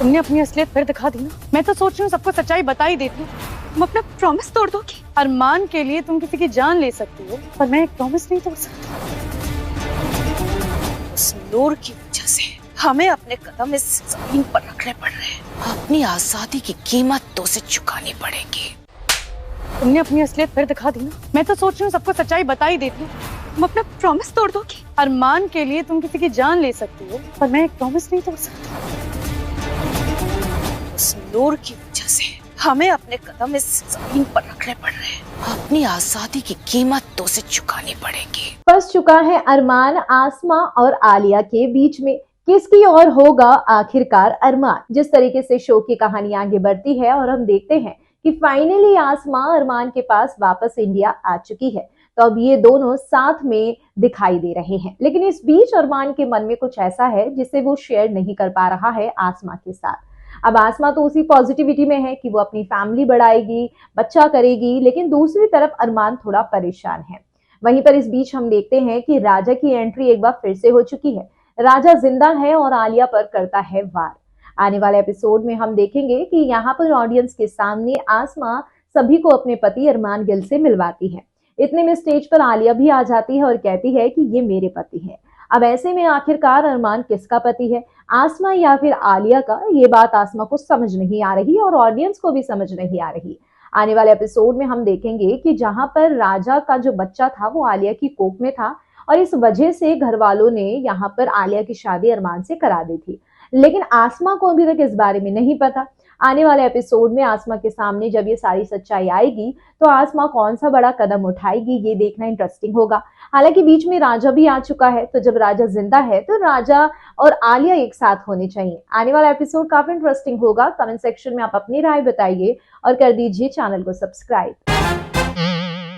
तुमने अपनी असलियत फिर दिखा दी ना। मैं तो सोच रही हूँ सबको सच्चाई बता ही देती हूँ। तुम अपना प्रॉमिस तोड़ दोगी। अरमान के लिए तुम किसी की जान ले सकती हो, पर मैं एक प्रॉमिस नहीं तोड़ सकती। उस नूर की वजह से हमें अपने कदम इस जमीन पर रखने पड़ रहे हैं। अपनी आजादी की कीमत तो उसे चुकानी पड़ेगी। तुमने अपनी असलियत फिर दिखा दी ना। मैं तो सोच रही हूँ सबको सच्चाई बता ही देती हूँ। तुम अपना प्रॉमिस तोड़ दोगी। अरमान के लिए तुम किसी की जान ले सकती हो, पर मैं एक प्रॉमिस नहीं तोड़ सकती। उस नूर की वजह से हमें अपने कदम इस जमीन पर रखने पड़ रहे हैं। अपनी आजादी की कीमत तो उसे चुकानी पड़ेगी। फंस चुका है अरमान आसमा और आलिया के बीच में। किसकी ओर होगा आखिरकार अरमान। जिस तरीके से शो की कहानी आगे बढ़ती है और हम देखते हैं कि फाइनली आसमा अरमान के पास वापस इंडिया आ चुकी है, तो अब ये दोनों साथ में दिखाई दे रहे हैं। लेकिन इस बीच अरमान के मन में कुछ ऐसा है जिसे वो शेयर नहीं कर पा रहा है आसमा के साथ। अब आसमा तो उसी पॉजिटिविटी में है कि वो अपनी फैमिली बढ़ाएगी, बच्चा करेगी, लेकिन दूसरी तरफ अरमान थोड़ा परेशान है। वहीं पर इस बीच हम देखते हैं कि राजा की एंट्री एक बार फिर से हो चुकी है। राजा जिंदा है और आलिया पर करता है वार। आने वाले एपिसोड में हम देखेंगे कि यहाँ पर ऑडियंस के सामने आसमा सभी को अपने पति अरमान गिल से मिलवाती है। इतने में स्टेज पर आलिया भी आ जाती है और कहती है कि ये मेरे पति है। अब ऐसे में आखिरकार अरमान किसका पति है, आसमा या फिर आलिया का? ये बात आसमा को समझ नहीं आ रही और ऑडियंस को भी समझ नहीं आ रही। आने वाले एपिसोड में हम देखेंगे कि जहां पर राजा का जो बच्चा था वो आलिया की कोख में था और इस वजह से घर वालों ने यहाँ पर आलिया की शादी अरमान से करा दी थी, लेकिन आसमा को अभी तक इस बारे में नहीं पता। आने वाले एपिसोड में आसमा के सामने जब ये सारी सच्चाई आएगी तो आसमा कौन सा बड़ा कदम उठाएगी, ये देखना इंटरेस्टिंग होगा। हालांकि बीच में राजा भी आ चुका है, तो जब राजा जिंदा है तो राजा और आलिया एक साथ होने चाहिए। आने वाला एपिसोड काफी इंटरेस्टिंग होगा। कमेंट सेक्शन में आप अपनी राय बताइए और कर दीजिए चैनल को सब्सक्राइब।